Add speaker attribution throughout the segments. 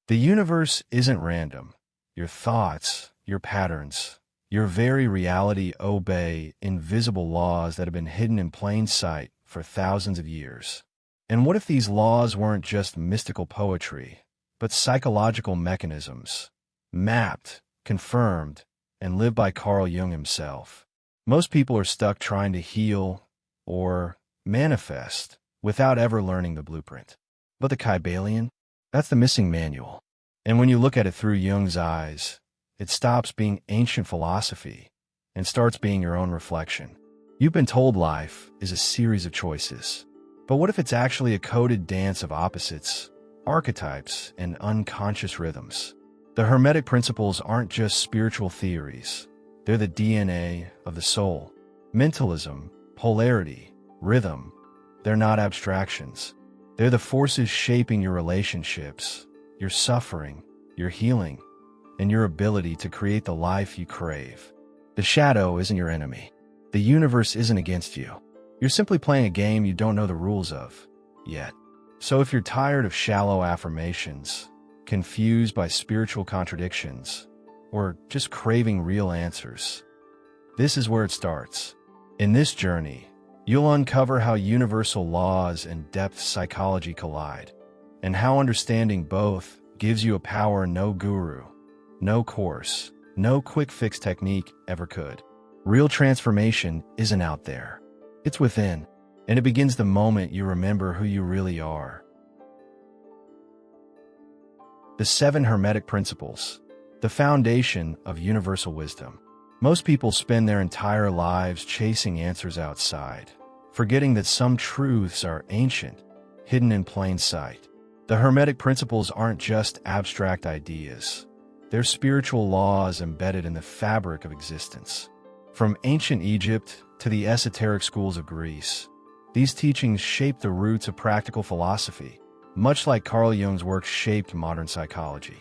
Speaker 1: The universe isn't random. Your thoughts, your patterns, your very reality obey invisible laws that have been hidden in plain sight for thousands of years. And what if these laws weren't just mystical poetry, but psychological mechanisms, mapped, confirmed, and lived by Carl Jung himself? Most people are stuck trying to heal or manifest without ever learning the blueprint. But the Kybalion, that's the missing manual. And when you look at it through Jung's eyes, it stops being ancient philosophy and starts being your own reflection. You've been told life is a series of choices. But what if it's actually a coded dance of opposites, archetypes, and unconscious rhythms? The Hermetic principles aren't just spiritual theories. They're the DNA of the soul. Mentalism, polarity, rhythm, they're not abstractions. They're the forces shaping your relationships, your suffering, your healing, and your ability to create the life you crave. The shadow isn't your enemy. The universe isn't against you. You're simply playing a game you don't know the rules of yet. So if you're tired of shallow affirmations, confused by spiritual contradictions, or just craving real answers, this is where it starts. In this journey, you'll uncover how universal laws and depth psychology collide, and how understanding both gives you a power no guru, no course, no quick-fix technique ever could. Real transformation isn't out there. It's within, and it begins the moment you remember who you really are. The 7 Hermetic Principles, the foundation of universal wisdom. Most people spend their entire lives chasing answers outside, forgetting that some truths are ancient, hidden in plain sight. The Hermetic Principles aren't just abstract ideas. They're spiritual laws embedded in the fabric of existence. From ancient Egypt to the esoteric schools of Greece, these teachings shape the roots of practical philosophy, much like Carl Jung's work shaped modern psychology.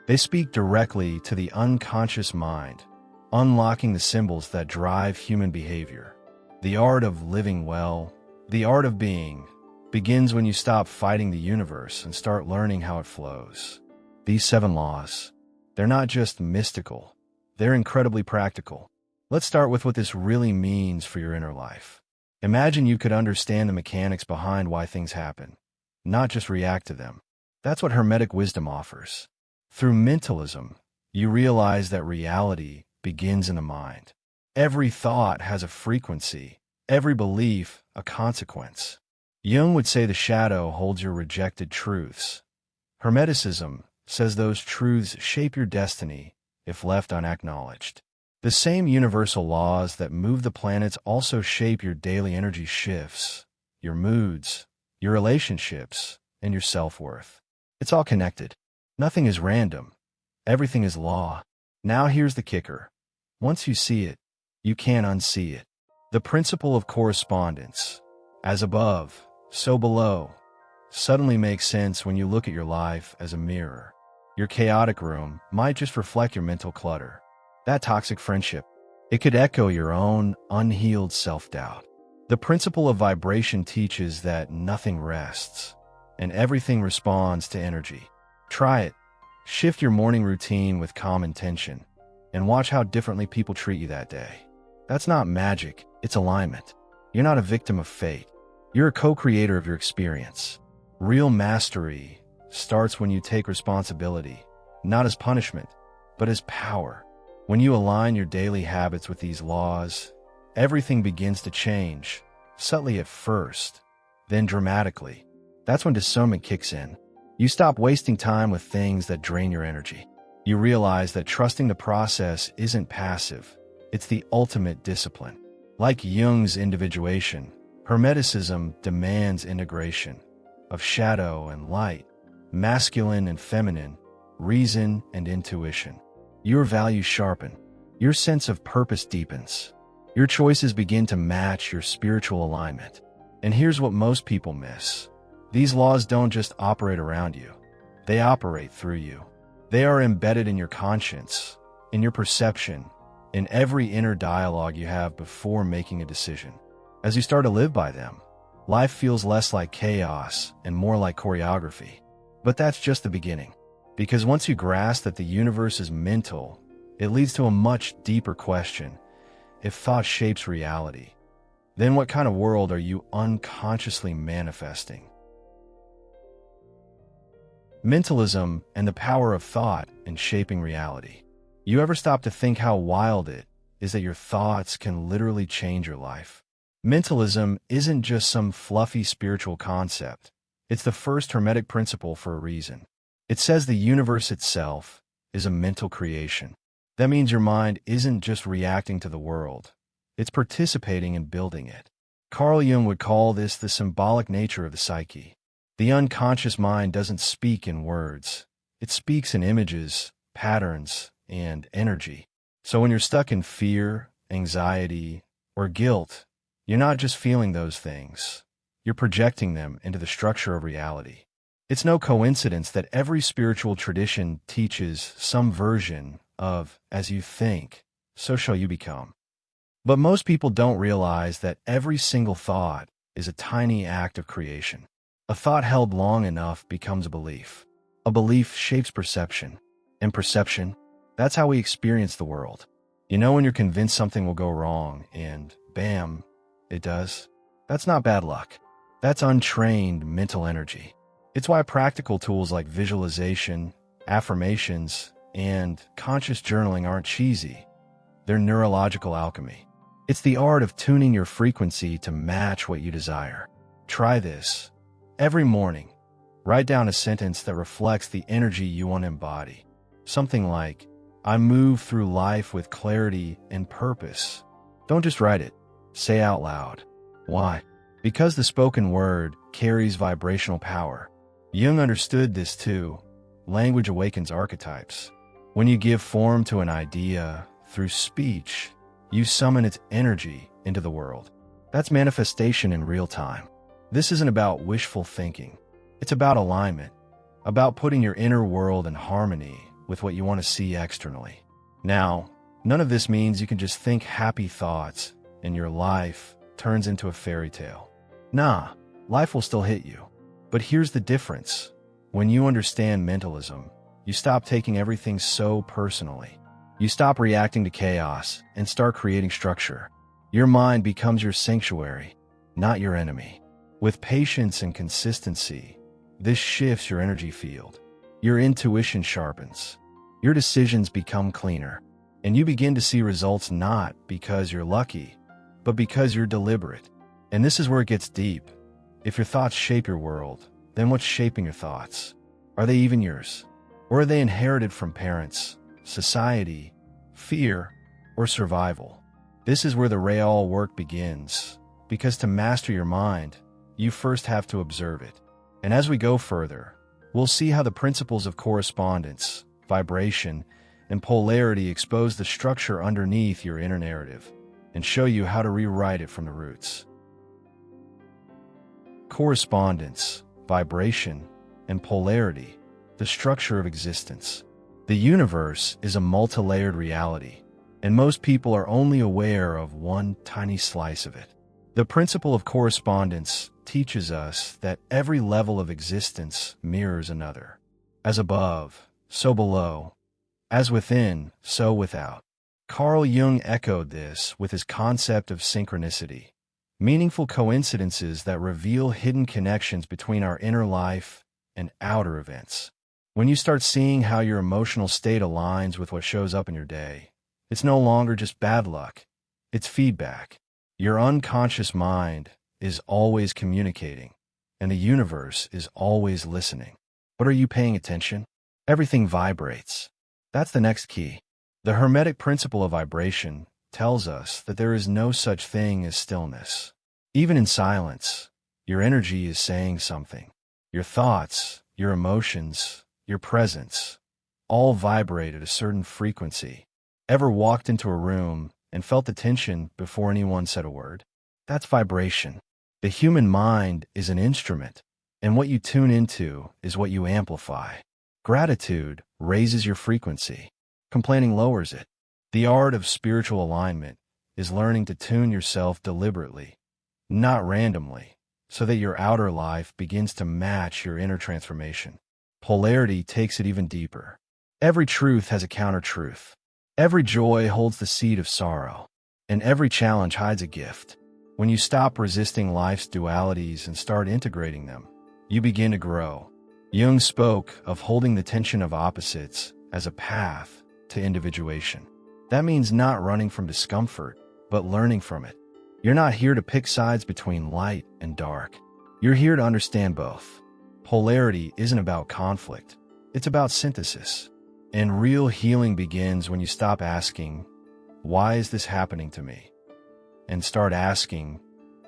Speaker 1: They speak directly to the unconscious mind, unlocking the symbols that drive human behavior. The art of living well, the art of being, begins when you stop fighting the universe and start learning how it flows. These 7 laws, they're not just mystical, they're incredibly practical. Let's start with what this really means for your inner life. Imagine you could understand the mechanics behind why things happen, not just react to them. That's what Hermetic wisdom offers. Through mentalism, you realize that reality begins in the mind. Every thought has a frequency, every belief a consequence. Jung would say the shadow holds your rejected truths. Hermeticism says those truths shape your destiny if left unacknowledged. The same universal laws that move the planets also shape your daily energy shifts, your moods, your relationships, and your self-worth. It's all connected. Nothing is random. Everything is law. Now here's the kicker. Once you see it, you can't unsee it. The principle of correspondence, as above, so below, suddenly makes sense when you look at your life as a mirror. Your chaotic room might just reflect your mental clutter. That toxic friendship, it could echo your own unhealed self-doubt. The principle of vibration teaches that nothing rests, and everything responds to energy. Try it. Shift your morning routine with calm intention, and watch how differently people treat you that day. That's not magic, it's alignment. You're not a victim of fate. You're a co-creator of your experience. Real mastery starts when you take responsibility, not as punishment, but as power. When you align your daily habits with these laws, everything begins to change, subtly at first, then dramatically. That's when discernment kicks in. You stop wasting time with things that drain your energy. You realize that trusting the process isn't passive, it's the ultimate discipline. Like Jung's individuation, Hermeticism demands integration of shadow and light, masculine and feminine, reason and intuition. Your values sharpen. Your sense of purpose deepens. Your choices begin to match your spiritual alignment. And here's what most people miss. These laws don't just operate around you. They operate through you. They are embedded in your conscience, in your perception, in every inner dialogue you have before making a decision. As you start to live by them, life feels less like chaos and more like choreography. But that's just the beginning. Because once you grasp that the universe is mental, it leads to a much deeper question. If thought shapes reality, then what kind of world are you unconsciously manifesting? Mentalism and the power of thought in shaping reality. You ever stop to think how wild it is that your thoughts can literally change your life? Mentalism isn't just some fluffy spiritual concept. It's the first Hermetic principle for a reason. It says the universe itself is a mental creation. That means your mind isn't just reacting to the world. It's participating in building it. Carl Jung would call this the symbolic nature of the psyche. The unconscious mind doesn't speak in words. It speaks in images, patterns, and energy. So when you're stuck in fear, anxiety, or guilt, you're not just feeling those things. You're projecting them into the structure of reality. It's no coincidence that every spiritual tradition teaches some version of, as you think, so shall you become. But most people don't realize that every single thought is a tiny act of creation. A thought held long enough becomes a belief. A belief shapes perception. And perception, that's how we experience the world. You know when you're convinced something will go wrong and, bam, it does? That's not bad luck. That's untrained mental energy. It's why practical tools like visualization, affirmations, and conscious journaling aren't cheesy. They're neurological alchemy. It's the art of tuning your frequency to match what you desire. Try this. Every morning, write down a sentence that reflects the energy you want to embody. Something like, I move through life with clarity and purpose. Don't just write it. Say out loud. Why? Because the spoken word carries vibrational power. Jung understood this too. Language awakens archetypes. When you give form to an idea through speech, you summon its energy into the world. That's manifestation in real time. This isn't about wishful thinking. It's about alignment, about putting your inner world in harmony with what you want to see externally. Now, none of this means you can just think happy thoughts and your life turns into a fairy tale. Nah, life will still hit you. But here's the difference. When you understand mentalism, you stop taking everything so personally. You stop reacting to chaos and start creating structure. Your mind becomes your sanctuary, not your enemy. With patience and consistency, this shifts your energy field. Your intuition sharpens. Your decisions become cleaner. And you begin to see results not because you're lucky, but because you're deliberate. And this is where it gets deep. If your thoughts shape your world, then what's shaping your thoughts? Are they even yours? Or are they inherited from parents, society, fear, or survival? This is where the real work begins, because to master your mind, you first have to observe it. And as we go further, we'll see how the principles of correspondence, vibration, and polarity expose the structure underneath your inner narrative, and show you how to rewrite it from the roots. Correspondence, vibration, and polarity, the structure of existence. The universe is a multi-layered reality, and most people are only aware of one tiny slice of it. The principle of correspondence teaches us that every level of existence mirrors another. As above, so below. As within, so without. Carl Jung echoed this with his concept of synchronicity. Meaningful coincidences that reveal hidden connections between our inner life and outer events. When you start seeing how your emotional state aligns with what shows up in your day, it's no longer just bad luck, it's feedback. Your unconscious mind is always communicating, and the universe is always listening. But are you paying attention? Everything vibrates. That's the next key. The Hermetic principle of vibration tells us that there is no such thing as stillness. Even in silence, your energy is saying something. Your thoughts, your emotions, your presence, all vibrate at a certain frequency. Ever walked into a room and felt the tension before anyone said a word? That's vibration. The human mind is an instrument, and what you tune into is what you amplify. Gratitude raises your frequency. Complaining lowers it. The art of spiritual alignment is learning to tune yourself deliberately, not randomly, so that your outer life begins to match your inner transformation. Polarity takes it even deeper. Every truth has a counter-truth. Every joy holds the seed of sorrow, and every challenge hides a gift. When you stop resisting life's dualities and start integrating them, you begin to grow. Jung spoke of holding the tension of opposites as a path to individuation. That means not running from discomfort, but learning from it. You're not here to pick sides between light and dark. You're here to understand both. Polarity isn't about conflict. It's about synthesis. And real healing begins when you stop asking, "Why is this happening to me?" and start asking,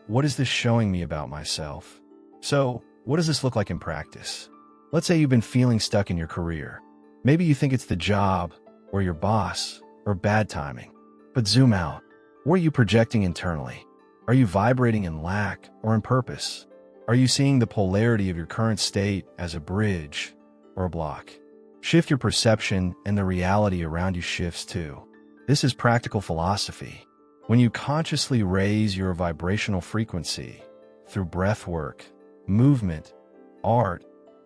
Speaker 1: "What is this showing me about myself?" So, what does this look like in practice? Let's say you've been feeling stuck in your career. Maybe you think it's the job, or your boss, or bad timing. But zoom out. What are you projecting internally? Are you vibrating in lack or in purpose? Are you seeing the polarity of your current state as a bridge or a block? Shift your perception and the reality around you shifts too. This is practical philosophy. When you consciously raise your vibrational frequency through breath work, movement, art,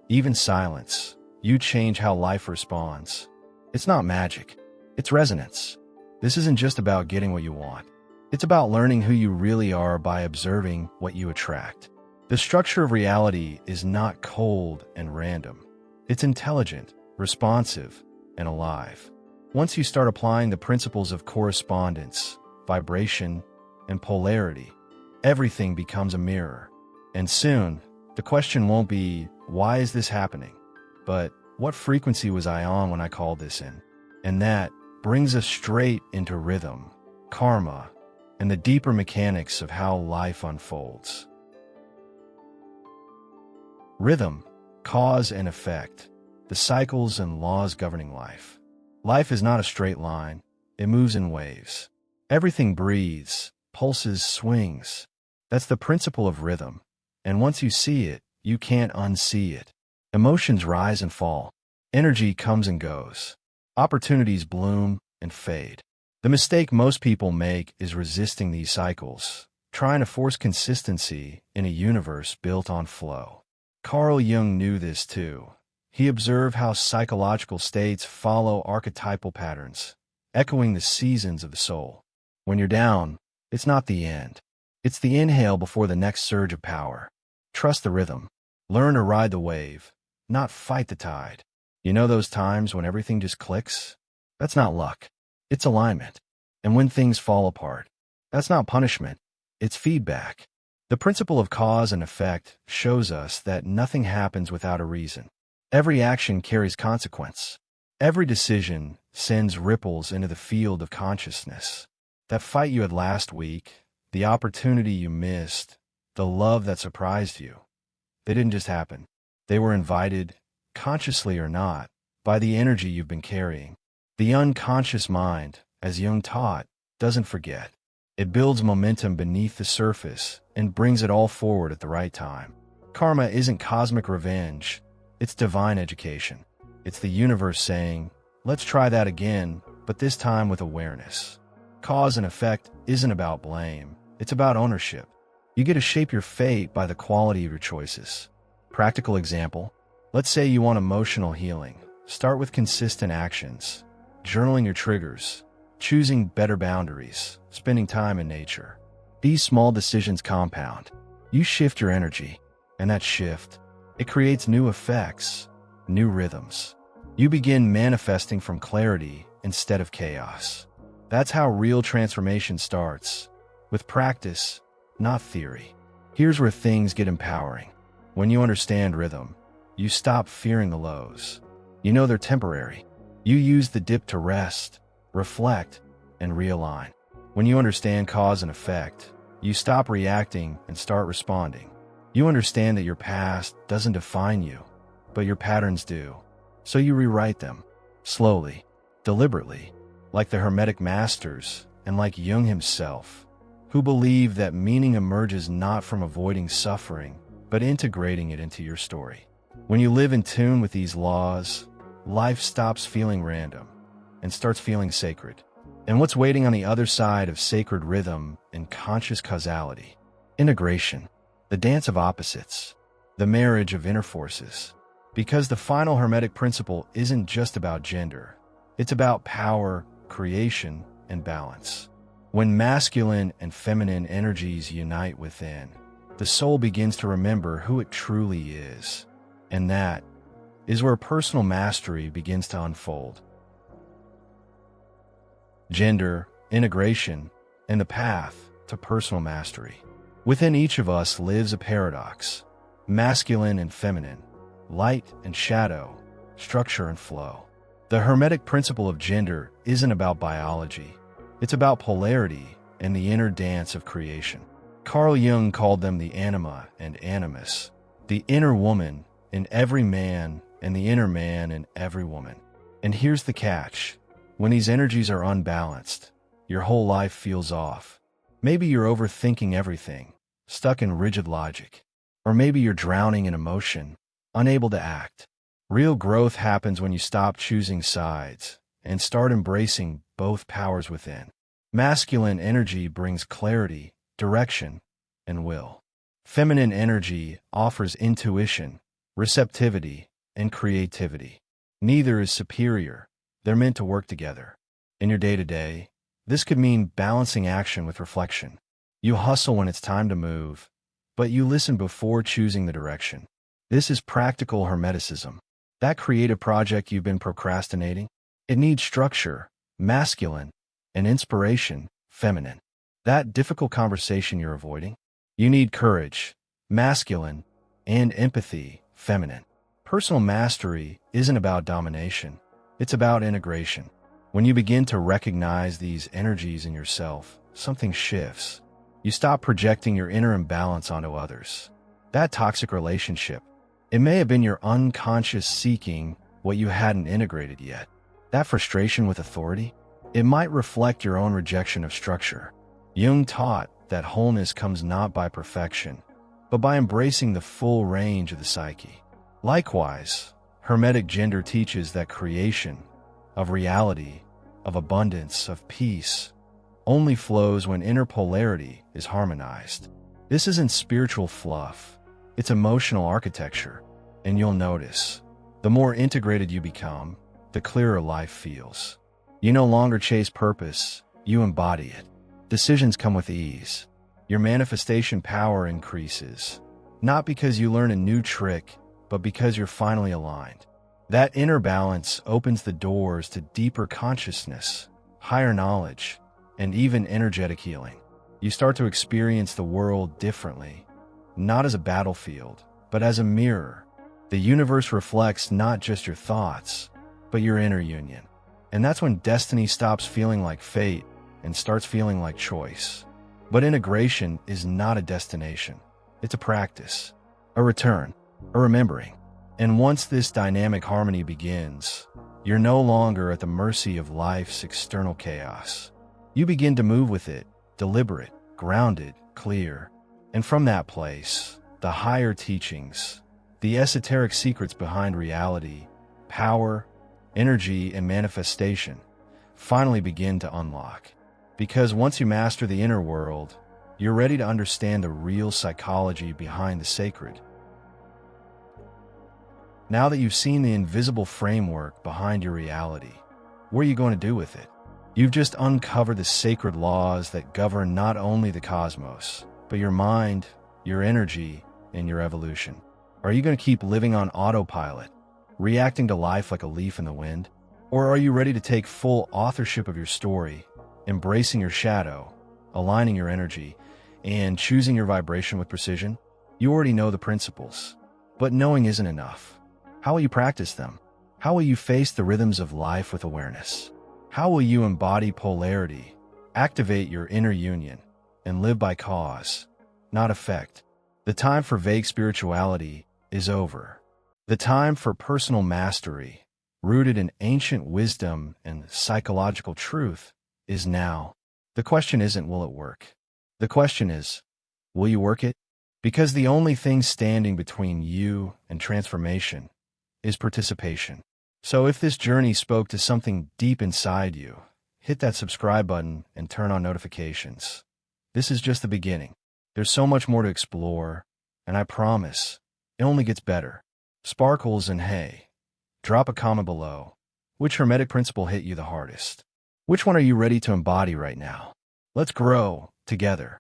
Speaker 1: even silence, you change how life responds. It's not magic. It's resonance. This isn't just about getting what you want. It's about learning who you really are by observing what you attract. The structure of reality is not cold and random. It's intelligent, responsive, and alive. Once you start applying the principles of correspondence, vibration, and polarity, everything becomes a mirror. And soon, the question won't be, "Why is this happening?" but "What frequency was I on when I called this in?" And that brings us straight into rhythm, karma, and the deeper mechanics of how life unfolds. Rhythm, cause and effect, the cycles and laws governing life. Life is not a straight line. It moves in waves. Everything breathes, pulses, swings. That's the principle of rhythm. And once you see it, you can't unsee it. Emotions rise and fall. Energy comes and goes. Opportunities bloom and fade. The mistake most people make is resisting these cycles, trying to force consistency in a universe built on flow. Carl Jung knew this too. He observed how psychological states follow archetypal patterns, echoing the seasons of the soul. When you're down, it's not the end. It's the inhale before the next surge of power. Trust the rhythm. Learn to ride the wave, not fight the tide. You know those times when everything just clicks? That's not luck. It's alignment. And when things fall apart, that's not punishment. It's feedback. The principle of cause and effect shows us that nothing happens without a reason. Every action carries consequence. Every decision sends ripples into the field of consciousness. That fight you had last week, the opportunity you missed, the love that surprised you, they didn't just happen. They were invited, consciously or not, by the energy you've been carrying. The unconscious mind, as Jung taught, doesn't forget. It builds momentum beneath the surface and brings it all forward at the right time. Karma isn't cosmic revenge. It's divine education. It's the universe saying, "Let's try that again, but this time with awareness." Cause and effect isn't about blame. It's about ownership. You get to shape your fate by the quality of your choices. Practical example. Let's say you want emotional healing. Start with consistent actions. Journaling your triggers. Choosing better boundaries. Spending time in nature. These small decisions compound. You shift your energy. And that shift, it creates new effects, new rhythms. You begin manifesting from clarity instead of chaos. That's how real transformation starts. With practice, not theory. Here's where things get empowering. When you understand rhythm, you stop fearing the lows. You know they're temporary. You use the dip to rest, reflect, and realign. When you understand cause and effect, you stop reacting and start responding. You understand that your past doesn't define you, but your patterns do. So you rewrite them, slowly, deliberately, like the Hermetic masters and like Jung himself, who believe that meaning emerges not from avoiding suffering, but integrating it into your story. When you live in tune with these laws, life stops feeling random and starts feeling sacred. And what's waiting on the other side of sacred rhythm and conscious causality? Integration. The dance of opposites, the marriage of inner forces. Because the final Hermetic principle isn't just about gender. It's about power, creation, and balance. When masculine and feminine energies unite within, the soul begins to remember who it truly is. And that is where personal mastery begins to unfold. Gender, integration, and the path to personal mastery. Within each of us lives a paradox: masculine and feminine, light and shadow, structure and flow. The Hermetic principle of gender isn't about biology. It's about polarity and the inner dance of creation. Carl Jung called them the anima and animus, the inner woman in every man and the inner man in every woman. And here's the catch. When these energies are unbalanced, your whole life feels off. Maybe you're overthinking everything, stuck in rigid logic. Or maybe you're drowning in emotion, unable to act. Real growth happens when you stop choosing sides and start embracing both powers within. Masculine energy brings clarity, direction, and will. Feminine energy offers intuition, receptivity, and creativity. Neither is superior. They're meant to work together. In your day-to-day, this could mean balancing action with reflection. You hustle when it's time to move, but you listen before choosing the direction. This is practical Hermeticism. That creative project you've been procrastinating, it needs structure, masculine, and inspiration, feminine. That difficult conversation you're avoiding, you need courage, masculine, and empathy, feminine. Personal mastery isn't about domination. It's about integration. When you begin to recognize these energies in yourself, something shifts. You stop projecting your inner imbalance onto others. That toxic relationship, it may have been your unconscious seeking what you hadn't integrated yet. That frustration with authority, it might reflect your own rejection of structure. Jung taught that wholeness comes not by perfection, but by embracing the full range of the psyche. Likewise, Hermetic gender teaches that creation, of reality, of abundance, of peace, only flows when inner polarity is harmonized. This isn't spiritual fluff, it's emotional architecture. And you'll notice, the more integrated you become, the clearer life feels. You no longer chase purpose, you embody it. Decisions come with ease. Your manifestation power increases, not because you learn a new trick, but because you're finally aligned. That inner balance opens the doors to deeper consciousness, higher knowledge, and even energetic healing. You start to experience the world differently, not as a battlefield, but as a mirror. The universe reflects not just your thoughts, but your inner union. And that's when destiny stops feeling like fate and starts feeling like choice. But integration is not a destination. It's a practice, a return, a remembering. And once this dynamic harmony begins, you're no longer at the mercy of life's external chaos. You begin to move with it, deliberate, grounded, clear. And from that place, the higher teachings, the esoteric secrets behind reality, power, energy, and manifestation finally begin to unlock. Because once you master the inner world, you're ready to understand the real psychology behind the sacred. Now that you've seen the invisible framework behind your reality, what are you going to do with it? You've just uncovered the sacred laws that govern not only the cosmos, but your mind, your energy, and your evolution. Are you going to keep living on autopilot, reacting to life like a leaf in the wind? Or are you ready to take full authorship of your story, embracing your shadow, aligning your energy, and choosing your vibration with precision? You already know the principles, but knowing isn't enough. How will you practice them? How will you face the rhythms of life with awareness? How will you embody polarity, activate your inner union, and live by cause, not effect? The time for vague spirituality is over. The time for personal mastery, rooted in ancient wisdom and psychological truth, is now. The question isn't, will it work? The question is, will you work it? Because the only thing standing between you and transformation is participation. So if this journey spoke to something deep inside you, hit that subscribe button and turn on notifications. This is just the beginning. There's so much more to explore, and I promise, it only gets better. Sparkles, and hey, drop a comment below. Which Hermetic principle hit you the hardest? Which one are you ready to embody right now? Let's grow together.